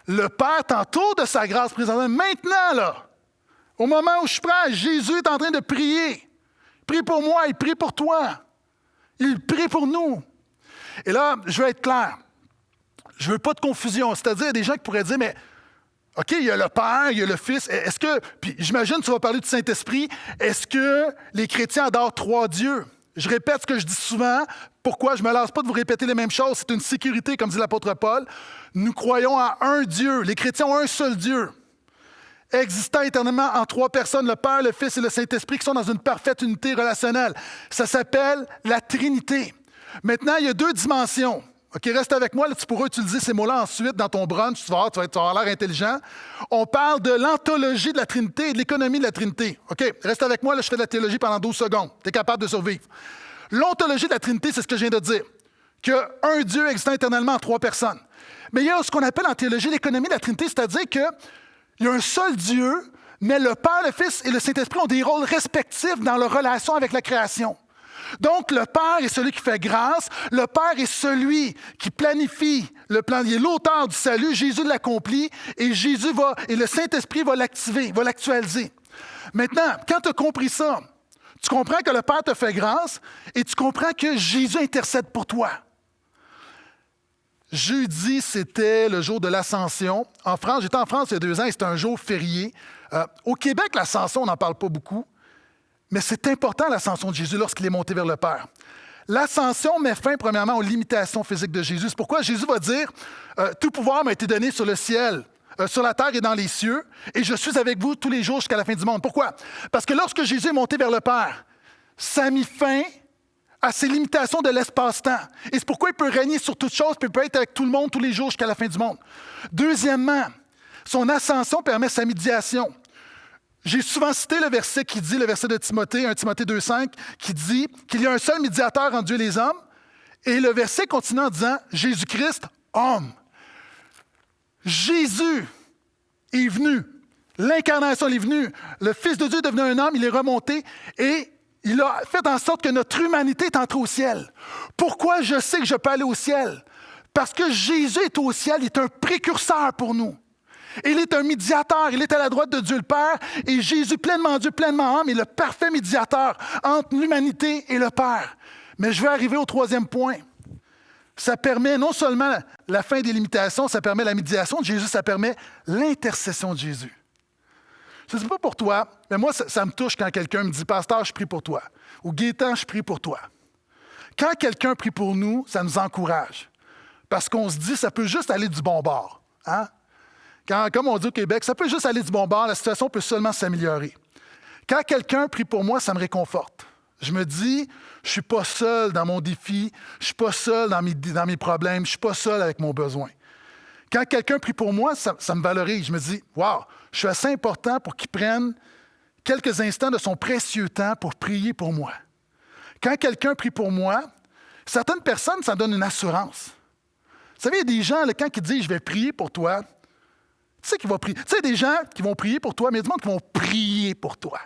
Le Père t'entoure de sa grâce présentement. Maintenant, là, au moment où je prêche, Jésus est en train de prier. Il prie pour moi, il prie pour toi. Il prie pour nous. Et là, je veux être clair. Je veux pas de confusion. C'est-à-dire, il y a des gens qui pourraient dire, mais OK, il y a le Père, il y a le Fils. Est-ce que, puis j'imagine que tu vas parler du Saint-Esprit, est-ce que les chrétiens adorent trois dieux? Je répète ce que je dis souvent. Pourquoi? Je ne me lasse pas de vous répéter les mêmes choses. C'est une sécurité, comme dit l'apôtre Paul. Nous croyons à un Dieu. Les chrétiens ont un seul Dieu, existant éternellement en trois personnes, le Père, le Fils et le Saint-Esprit, qui sont dans une parfaite unité relationnelle. Ça s'appelle la Trinité. Maintenant, il y a deux dimensions. OK, reste avec moi, là, tu pourras utiliser ces mots-là ensuite dans ton brunch, tu vas avoir l'air intelligent. On parle de l'ontologie de la Trinité et de l'économie de la Trinité. OK, reste avec moi, là, je fais de la théologie pendant 12 secondes. Tu es capable de survivre. L'ontologie de la Trinité, c'est ce que je viens de dire, qu'il y a un Dieu existant éternellement en trois personnes. Mais il y a ce qu'on appelle en théologie l'économie de la Trinité, c'est-à-dire qu'il y a un seul Dieu, mais le Père, le Fils et le Saint-Esprit ont des rôles respectifs dans leur relation avec la création. Donc, le Père est celui qui fait grâce. Le Père est celui qui planifie le plan. Il est l'auteur du salut. Jésus l'accomplit et et le Saint-Esprit va l'activer, va l'actualiser. Maintenant, quand tu as compris ça, tu comprends que le Père te fait grâce et tu comprends que Jésus intercède pour toi. Jeudi, c'était le jour de l'Ascension. En France, j'étais en France il y a 2 ans et c'était un jour férié. Au Québec, l'Ascension, on n'en parle pas beaucoup. Mais c'est important, l'ascension de Jésus, lorsqu'il est monté vers le Père. L'ascension met fin, premièrement, aux limitations physiques de Jésus. C'est pourquoi Jésus va dire « Tout pouvoir m'a été donné sur le ciel, sur la terre et dans les cieux, et je suis avec vous tous les jours jusqu'à la fin du monde. » Pourquoi? Parce que lorsque Jésus est monté vers le Père, ça a mis fin à ses limitations de l'espace-temps. Et c'est pourquoi il peut régner sur toutes choses, puis il peut être avec tout le monde tous les jours jusqu'à la fin du monde. Deuxièmement, son ascension permet sa médiation. J'ai souvent cité le verset le verset de Timothée, 1 Timothée 2,5, qui dit qu'il y a un seul médiateur entre Dieu et les hommes. Et le verset continue en disant « Jésus-Christ, homme ». Jésus est venu. L'incarnation est venue. Le Fils de Dieu est devenu un homme, il est remonté et il a fait en sorte que notre humanité est entrée au ciel. Pourquoi je sais que je peux aller au ciel? Parce que Jésus est au ciel, il est un précurseur pour nous. Il est un médiateur, il est à la droite de Dieu le Père, et Jésus, pleinement Dieu, pleinement homme, est le parfait médiateur entre l'humanité et le Père. Mais je vais arriver au troisième point. Ça permet non seulement la fin des limitations, ça permet la médiation de Jésus, ça permet l'intercession de Jésus. Je ne sais pas pour toi, mais moi, ça me touche quand quelqu'un me dit « Pasteur, je prie pour toi » ou « Gaétan, je prie pour toi ». Quand quelqu'un prie pour nous, ça nous encourage. Parce qu'on se dit, ça peut juste aller du bon bord. Hein? Comme on dit au Québec, ça peut juste aller du bon bord, la situation peut seulement s'améliorer. Quand quelqu'un prie pour moi, ça me réconforte. Je me dis, je ne suis pas seul dans mon défi, je ne suis pas seul dans mes problèmes, je ne suis pas seul avec mon besoin. Quand quelqu'un prie pour moi, ça me valorise. Je me dis, wow, je suis assez important pour qu'il prenne quelques instants de son précieux temps pour prier pour moi. Quand quelqu'un prie pour moi, certaines personnes, ça donne une assurance. Vous savez, il y a des gens, là, quand ils disent, je vais prier pour toi, tu sais qu'il va prier. Tu sais, des gens qui vont prier pour toi, mais il y a du monde qui vont prier pour toi.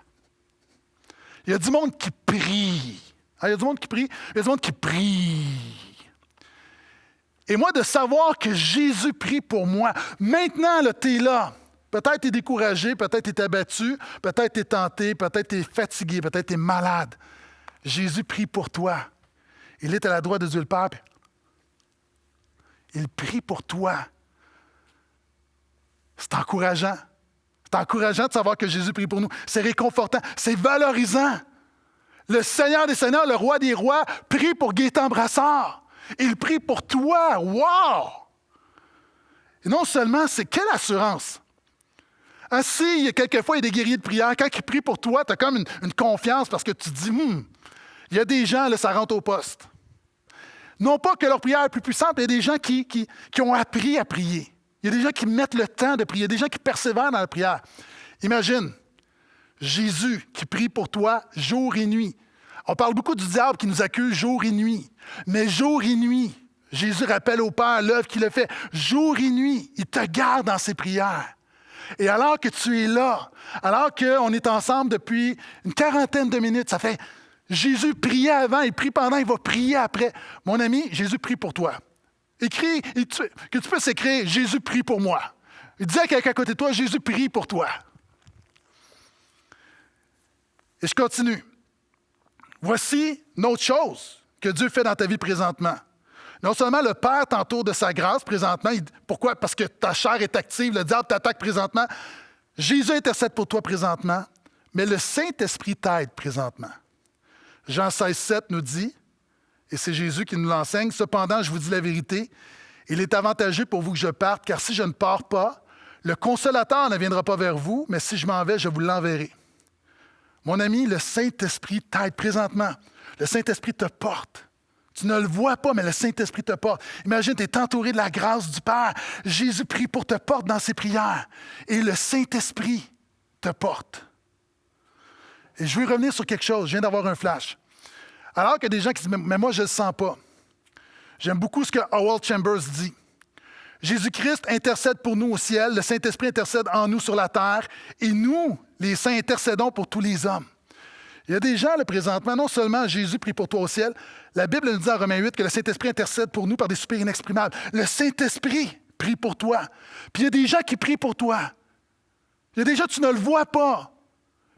Il y a du monde qui prie. Il y a du monde qui prie, il y a du monde qui prie. Et moi, de savoir que Jésus prie pour moi, maintenant, tu es là. Peut-être tu es découragé, peut-être tu es abattu, peut-être tu es tenté, peut-être tu es fatigué, peut-être tu es malade. Jésus prie pour toi. Il est à la droite de Dieu le Père. Il prie pour toi. C'est encourageant. C'est encourageant de savoir que Jésus prie pour nous. C'est réconfortant. C'est valorisant. Le Seigneur des Seigneurs, le Roi des Rois, prie pour Gaétan Brassard. Il prie pour toi. Wow! Et non seulement, c'est quelle assurance. Il y a quelquefois, il y a des guerriers de prière. Quand ils prient pour toi, tu as comme une confiance parce que tu te dis, il y a des gens, là, ça rentre au poste. Non pas que leur prière est plus puissante, mais il y a des gens qui ont appris à prier. Il y a des gens qui mettent le temps de prier. Il y a des gens qui persévèrent dans la prière. Imagine, Jésus qui prie pour toi jour et nuit. On parle beaucoup du diable qui nous accuse jour et nuit. Mais jour et nuit, Jésus rappelle au Père l'œuvre qu'il a fait. Jour et nuit, il te garde dans ses prières. Et alors que tu es là, alors qu'on est ensemble depuis une quarantaine de minutes, ça fait Jésus priait avant, il prie pendant, il va prier après. Mon ami, Jésus prie pour toi. Écris, que tu puisses écrire « Jésus prie pour moi ». Dis à quelqu'un à côté de toi « Jésus prie pour toi ». Et je continue. Voici une autre chose que Dieu fait dans ta vie présentement. Non seulement le Père t'entoure de sa grâce présentement, pourquoi? Parce que ta chair est active, le diable t'attaque présentement. Jésus intercède pour toi présentement, mais le Saint-Esprit t'aide présentement. Jean 16,7 nous dit, et c'est Jésus qui nous l'enseigne, « Cependant, je vous dis la vérité, il est avantageux pour vous que je parte, car si je ne pars pas, le Consolateur ne viendra pas vers vous, mais si je m'en vais, je vous l'enverrai. » Mon ami, le Saint-Esprit t'aide présentement. Le Saint-Esprit te porte. Tu ne le vois pas, mais le Saint-Esprit te porte. Imagine, tu es entouré de la grâce du Père. Jésus prie pour te porter dans ses prières. Et le Saint-Esprit te porte. Et je veux revenir sur quelque chose. Je viens d'avoir un flash. Alors qu'il y a des gens qui disent, mais moi, je ne le sens pas. J'aime beaucoup ce que Howell Chambers dit. Jésus-Christ intercède pour nous au ciel, le Saint-Esprit intercède en nous sur la terre, et nous, les saints, intercédons pour tous les hommes. Il y a des gens, là, présentement, non seulement Jésus prie pour toi au ciel, la Bible nous dit en Romains 8 que le Saint-Esprit intercède pour nous par des soupirs inexprimables. Le Saint-Esprit prie pour toi. Puis il y a des gens qui prient pour toi. Il y a des gens, tu ne le vois pas.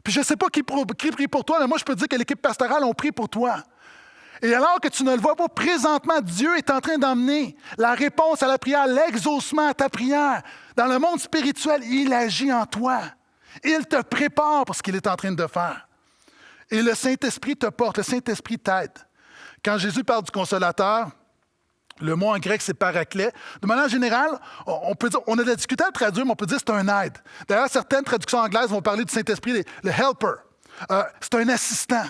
Puis je ne sais pas qui prie pour toi, mais moi, je peux te dire que l'équipe pastorale, on prie pour toi. Et alors que tu ne le vois pas, présentement, Dieu est en train d'emmener la réponse à la prière, l'exaucement à ta prière. Dans le monde spirituel, il agit en toi. Il te prépare pour ce qu'il est en train de faire. Et le Saint-Esprit te porte, le Saint-Esprit t'aide. Quand Jésus parle du Consolateur, le mot en grec, c'est paraclet. De manière générale, on peut dire, on a de la difficulté à le traduire, mais on peut dire que c'est un aide. D'ailleurs, certaines traductions anglaises vont parler du Saint-Esprit, le helper. C'est un assistant.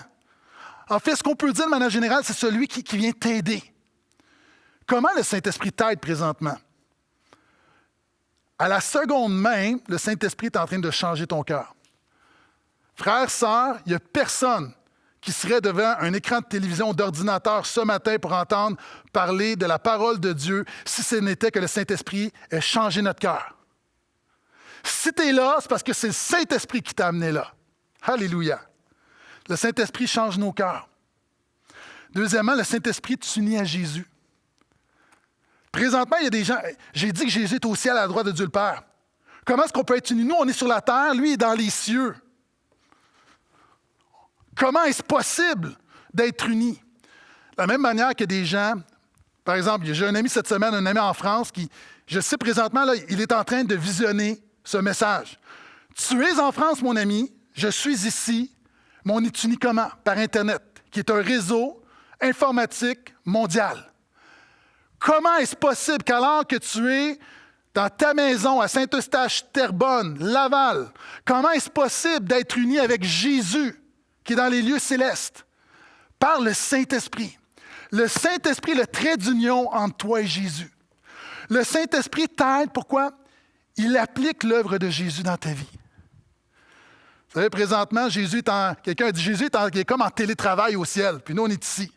En fait, ce qu'on peut dire de manière générale, c'est celui qui vient t'aider. Comment le Saint-Esprit t'aide présentement? À la seconde même, le Saint-Esprit est en train de changer ton cœur. Frères, sœurs, il n'y a personne qui serait devant un écran de télévision ou d'ordinateur ce matin pour entendre parler de la parole de Dieu si ce n'était que le Saint-Esprit ait changé notre cœur. Si tu es là, c'est parce que c'est le Saint-Esprit qui t'a amené là. Alléluia. Le Saint-Esprit change nos cœurs. Deuxièmement, le Saint-Esprit t'unit à Jésus. Présentement, il y a des gens... J'ai dit que Jésus est au ciel à la droite de Dieu le Père. Comment est-ce qu'on peut être unis? Nous, on est sur la terre, lui est dans les cieux. Comment est-ce possible d'être unis? De la même manière que des gens... Par exemple, j'ai un ami cette semaine, un ami en France, qui, je sais présentement, là, il est en train de visionner ce message. Tu es en France, mon ami, je suis ici, mais on est unis comment? Par Internet, qui est un réseau informatique mondial. Comment est-ce possible qu'alors que tu es dans ta maison à Saint-Eustache, Terrebonne, Laval, comment est-ce possible d'être uni avec Jésus, qui est dans les lieux célestes? Par le Saint-Esprit. Le Saint-Esprit est le trait d'union entre toi et Jésus. Le Saint-Esprit t'aide, pourquoi? Il applique l'œuvre de Jésus dans ta vie. Vous savez, présentement, quelqu'un a dit, Jésus est comme en télétravail au ciel, puis nous, on est ici.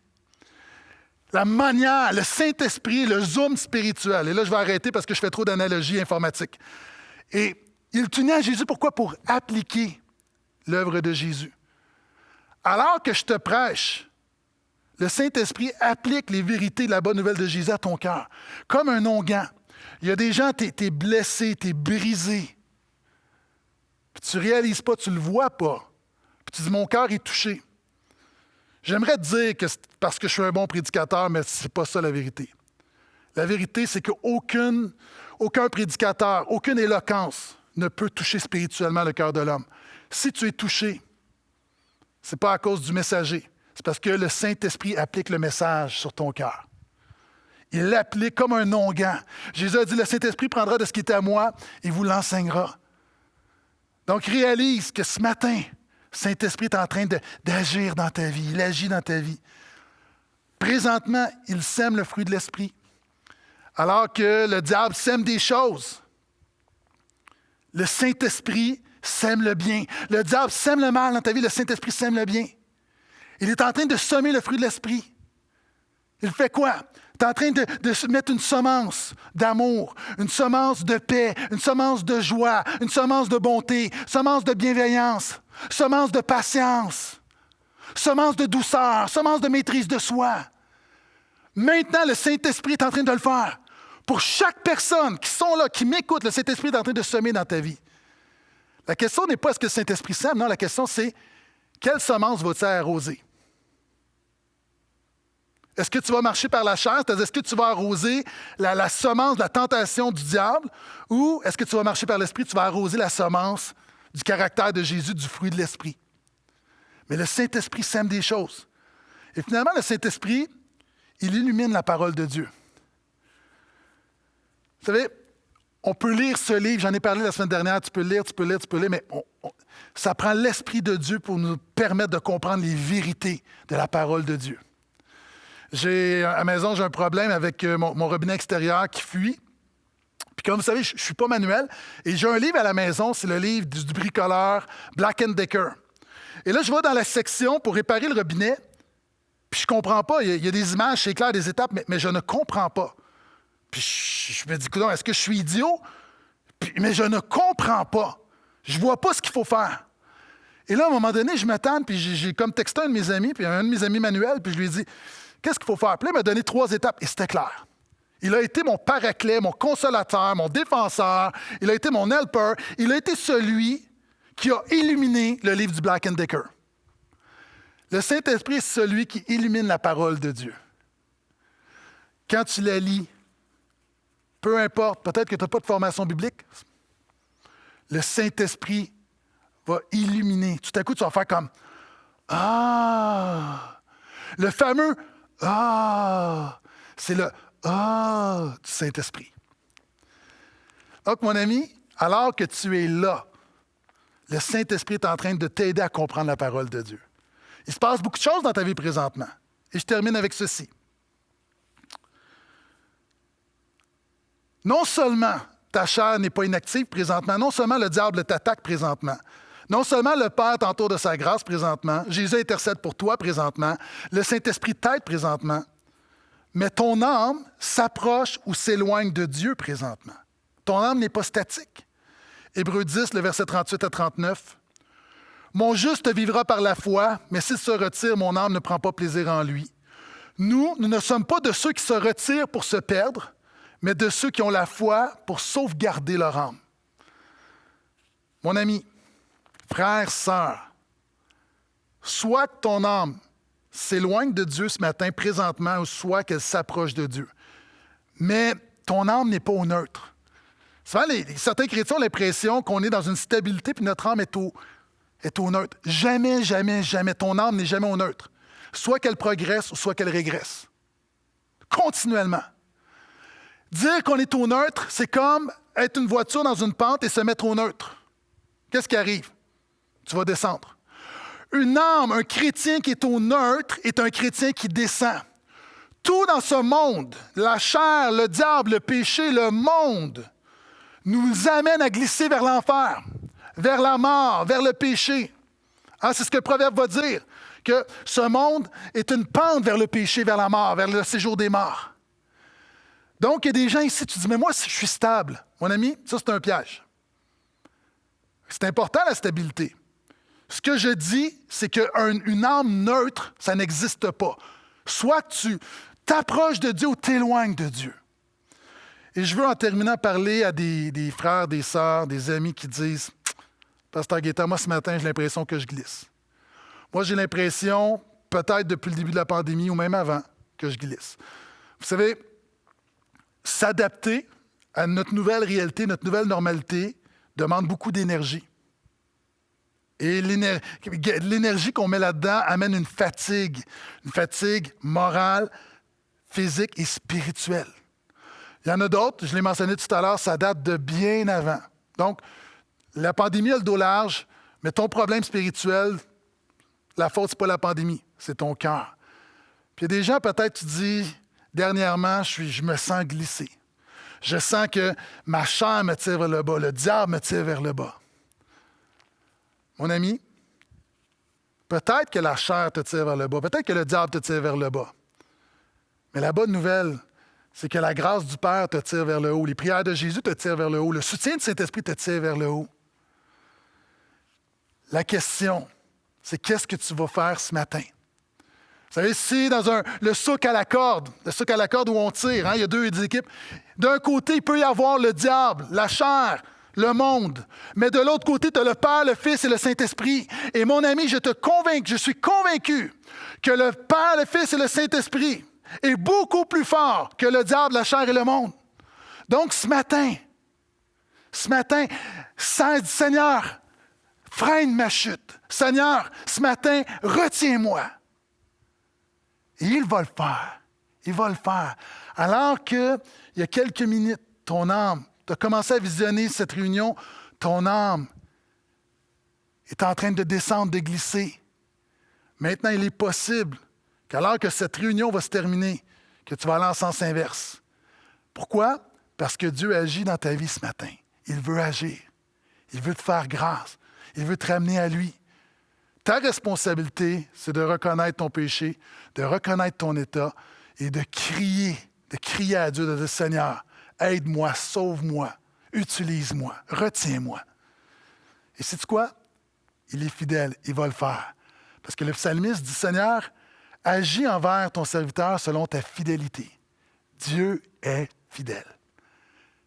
La manière, le Saint-Esprit, le zoom spirituel. Et là, je vais arrêter parce que je fais trop d'analogies informatiques. Et il t'unit à Jésus, pourquoi? Pour appliquer l'œuvre de Jésus. Alors que je te prêche, le Saint-Esprit applique les vérités de la bonne nouvelle de Jésus à ton cœur. Comme un onguent. Il y a des gens, tu es blessé, tu es brisé. Puis tu ne réalises pas, tu ne le vois pas. Puis tu dis, mon cœur est touché. J'aimerais te dire que c'est parce que je suis un bon prédicateur, mais ce n'est pas ça la vérité. La vérité, c'est qu'aucun prédicateur, aucune éloquence ne peut toucher spirituellement le cœur de l'homme. Si tu es touché, ce n'est pas à cause du messager. C'est parce que le Saint-Esprit applique le message sur ton cœur. Il l'applique comme un onguent. Jésus a dit, le Saint-Esprit prendra de ce qui est à moi et vous l'enseignera. Donc, réalise que ce matin, le Saint-Esprit est en train d'agir dans ta vie. Il agit dans ta vie. Présentement, il sème le fruit de l'Esprit. Alors que le diable sème des choses. Le Saint-Esprit sème le bien. Le diable sème le mal dans ta vie. Le Saint-Esprit sème le bien. Il est en train de semer le fruit de l'Esprit. Il fait quoi? Il est en train de mettre une semence d'amour, une semence de paix, une semence de joie, une semence de bonté, une semence de bienveillance, une semence de patience, une semence de douceur, une semence de maîtrise de soi. Maintenant, le Saint-Esprit est en train de le faire. Pour chaque personne qui sont là, qui m'écoute, le Saint-Esprit est en train de semer dans ta vie. La question n'est pas est-ce que le Saint-Esprit sème, non, la question c'est quelle semence vas-tu arroser? Est-ce que tu vas marcher par la chair? C'est-à-dire, est-ce que tu vas arroser la semence de la tentation du diable? Ou est-ce que tu vas marcher par l'Esprit? Tu vas arroser la semence du caractère de Jésus, du fruit de l'Esprit. Mais le Saint-Esprit sème des choses. Et finalement, le Saint-Esprit, il illumine la parole de Dieu. Vous savez, on peut lire ce livre, j'en ai parlé la semaine dernière, tu peux lire, mais ça prend l'Esprit de Dieu pour nous permettre de comprendre les vérités de la parole de Dieu. À la maison, j'ai un problème avec mon robinet extérieur qui fuit. Puis comme vous savez, je ne suis pas manuel. Et j'ai un livre à la maison, c'est le livre du bricoleur Black & Decker. Et là, je vais dans la section pour réparer le robinet, puis je ne comprends pas. Il y a des images, c'est clair, des étapes, mais je ne comprends pas. Puis je me dis, coudonc, est-ce que je suis idiot? Mais je ne comprends pas. Je ne vois pas ce qu'il faut faire. Et là, à un moment donné, je m'attends, puis j'ai comme texté un de mes amis, puis un de mes amis Manuel, puis je lui ai dit, qu'est-ce qu'il faut faire? Puis là, il m'a donné 3 étapes, et c'était clair. Il a été mon paraclet, mon consolateur, mon défenseur. Il a été mon helper. Il a été celui qui a illuminé le livre du Black & Decker. Le Saint-Esprit est celui qui illumine la parole de Dieu. Quand tu la lis, peu importe, peut-être que tu n'as pas de formation biblique, le Saint-Esprit va illuminer. Tout à coup, tu vas faire comme « Ah! » Le fameux « Ah! » C'est le « Ah! » du Saint-Esprit. Donc, mon ami, alors que tu es là, le Saint-Esprit est en train de t'aider à comprendre la parole de Dieu. Il se passe beaucoup de choses dans ta vie présentement. Et je termine avec ceci. Non seulement ta chair n'est pas inactive présentement, non seulement le diable t'attaque présentement, non seulement le Père t'entoure de sa grâce présentement, Jésus intercède pour toi présentement, le Saint-Esprit t'aide présentement, mais ton âme s'approche ou s'éloigne de Dieu présentement. Ton âme n'est pas statique. Hébreux 10, le verset 38 à 39. « Mon juste vivra par la foi, mais s'il se retire, mon âme ne prend pas plaisir en lui. Nous ne sommes pas de ceux qui se retirent pour se perdre, mais de ceux qui ont la foi pour sauvegarder leur âme. » Mon ami, frère, sœur, soit que ton âme s'éloigne de Dieu ce matin présentement, ou soit qu'elle s'approche de Dieu. Mais ton âme n'est pas au neutre. Souvent, certains chrétiens ont l'impression qu'on est dans une stabilité puis notre âme est au neutre. Jamais, jamais, jamais. Ton âme n'est jamais au neutre. Soit qu'elle progresse ou soit qu'elle régresse. Continuellement. Dire qu'on est au neutre, c'est comme être une voiture dans une pente et se mettre au neutre. Qu'est-ce qui arrive? Tu vas descendre. Une âme, un chrétien qui est au neutre est un chrétien qui descend. Tout dans ce monde, la chair, le diable, le péché, le monde, nous amène à glisser vers l'enfer, vers la mort, vers le péché. Ah, c'est ce que le Proverbe va dire, que ce monde est une pente vers le péché, vers la mort, vers le séjour des morts. Donc, il y a des gens ici, tu dis, mais moi, je suis stable. Mon ami, ça, c'est un piège. C'est important, la stabilité. Ce que je dis, c'est qu'une âme neutre, ça n'existe pas. Soit tu t'approches de Dieu ou t'éloignes de Dieu. Et je veux en terminant parler à des frères, des sœurs, des amis qui disent « Pasteur Gaétan, moi ce matin, j'ai l'impression que je glisse. Moi, j'ai l'impression, peut-être depuis le début de la pandémie ou même avant, que je glisse. » Vous savez, s'adapter à notre nouvelle réalité, notre nouvelle normalité, demande beaucoup d'énergie. Et l'énergie qu'on met là-dedans amène une fatigue morale, physique et spirituelle. Il y en a d'autres, je l'ai mentionné tout à l'heure, ça date de bien avant. Donc, la pandémie a le dos large, mais ton problème spirituel, la faute, ce n'est pas la pandémie, c'est ton cœur. Puis il y a des gens, peut-être, tu dis, dernièrement, je me sens glissé. Je sens que ma chair me tire vers le bas, le diable me tire vers le bas. Mon ami, peut-être que la chair te tire vers le bas, peut-être que le diable te tire vers le bas. Mais la bonne nouvelle, c'est que la grâce du Père te tire vers le haut. Les prières de Jésus te tirent vers le haut. Le soutien du Saint-Esprit te tire vers le haut. La question, c'est qu'est-ce que tu vas faire ce matin? Vous savez, si dans le souk à la corde où on tire, il y a deux équipes, d'un côté, il peut y avoir le diable, la chair, le monde. Mais de l'autre côté, tu as le Père, le Fils et le Saint-Esprit. Et mon ami, je suis convaincu que le Père, le Fils et le Saint-Esprit est beaucoup plus fort que le diable, la chair et le monde. Donc, ce matin, Seigneur, freine ma chute. Seigneur, ce matin, retiens-moi. Et il va le faire. Il va le faire. Alors qu'il y a quelques minutes, ton âme, tu as commencé à visionner cette réunion, ton âme est en train de descendre, de glisser. Maintenant, il est possible qu'alors que cette réunion va se terminer, que tu vas aller en sens inverse. Pourquoi? Parce que Dieu agit dans ta vie ce matin. Il veut agir. Il veut te faire grâce. Il veut te ramener à lui. Ta responsabilité, c'est de reconnaître ton péché, de reconnaître ton état et de crier à Dieu, de dire « Seigneur, aide-moi, sauve-moi, utilise-moi, retiens-moi. » Et sais-tu quoi? Il est fidèle, il va le faire. Parce que le psalmiste dit « Seigneur, agis envers ton serviteur selon ta fidélité. » Dieu est fidèle.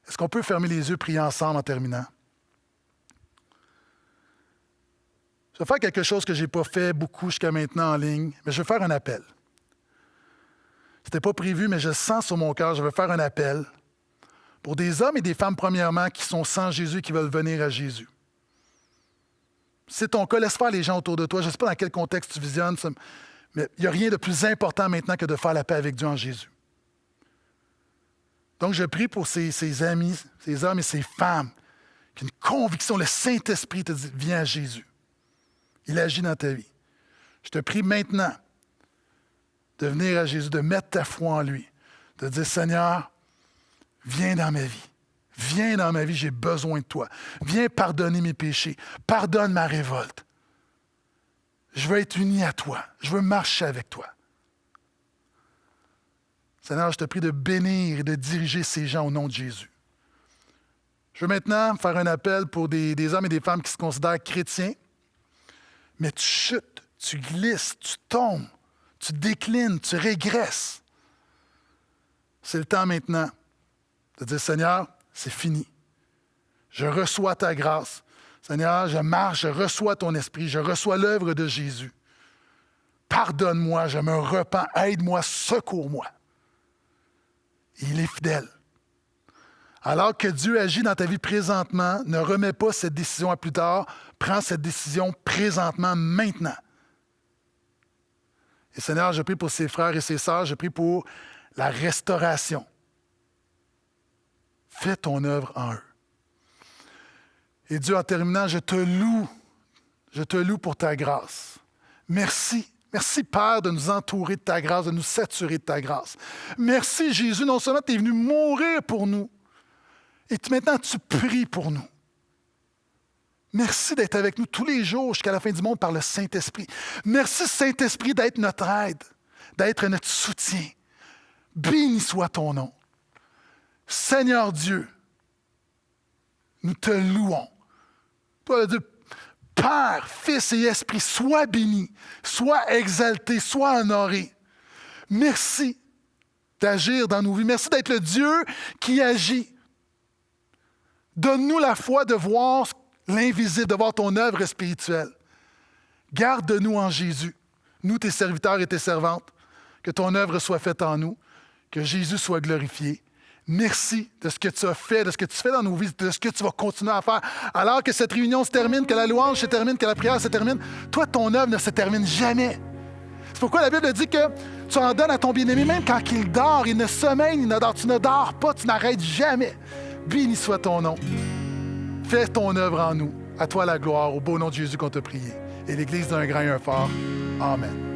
Est-ce qu'on peut fermer les yeux, prier ensemble en terminant? Je vais faire quelque chose que je n'ai pas fait beaucoup jusqu'à maintenant en ligne, mais je vais faire un appel. Ce n'était pas prévu, mais je sens sur mon cœur, je vais faire un appel pour des hommes et des femmes, premièrement, qui sont sans Jésus, qui veulent venir à Jésus. Si c'est ton cas, laisse faire les gens autour de toi. Je ne sais pas dans quel contexte tu visionnes, mais il n'y a rien de plus important maintenant que de faire la paix avec Dieu en Jésus. Donc, je prie pour ces amis, ces hommes et ces femmes qui ont une conviction, le Saint-Esprit te dit, viens à Jésus. Il agit dans ta vie. Je te prie maintenant de venir à Jésus, de mettre ta foi en lui, de dire, Seigneur, viens dans ma vie. Viens dans ma vie, j'ai besoin de toi. Viens pardonner mes péchés. Pardonne ma révolte. Je veux être uni à toi. Je veux marcher avec toi. Seigneur, je te prie de bénir et de diriger ces gens au nom de Jésus. Je veux maintenant faire un appel pour des hommes et des femmes qui se considèrent chrétiens, mais tu chutes, tu glisses, tu tombes, tu déclines, tu régresses. C'est le temps maintenant de dire, Seigneur, c'est fini. Je reçois ta grâce. Seigneur, je marche, je reçois ton esprit, je reçois l'œuvre de Jésus. Pardonne-moi, je me repens, aide-moi, secours-moi. Il est fidèle. Alors que Dieu agit dans ta vie présentement, ne remets pas cette décision à plus tard, prends cette décision présentement, maintenant. Et Seigneur, je prie pour ces frères et ces sœurs, je prie pour la restauration. Fais ton œuvre en eux. Et Dieu, en terminant, je te loue pour ta grâce. Merci. Merci, Père, de nous entourer de ta grâce, de nous saturer de ta grâce. Merci, Jésus, non seulement tu es venu mourir pour nous, et maintenant tu pries pour nous. Merci d'être avec nous tous les jours jusqu'à la fin du monde par le Saint-Esprit. Merci, Saint-Esprit, d'être notre aide, d'être notre soutien. Béni soit ton nom. Seigneur Dieu, nous te louons. Toi, Dieu, Père, Fils et Esprit, sois béni, sois exalté, sois honoré. Merci d'agir dans nos vies. Merci d'être le Dieu qui agit. Donne-nous la foi de voir l'invisible, de voir ton œuvre spirituelle. Garde-nous en Jésus, nous tes serviteurs et tes servantes, que ton œuvre soit faite en nous, que Jésus soit glorifié. Merci de ce que tu as fait, de ce que tu fais dans nos vies, de ce que tu vas continuer à faire. Alors que cette réunion se termine, que la louange se termine, que la prière se termine, toi, ton œuvre ne se termine jamais. C'est pourquoi la Bible dit que tu en donnes à ton bien-aimé, même quand il dort, il ne sommeille, il ne dort. Tu ne dors pas, tu n'arrêtes jamais. Béni soit ton nom. Fais ton œuvre en nous. À toi la gloire, au beau nom de Jésus qu'on t'a prié. Et l'Église d'un grand et un fort. Amen.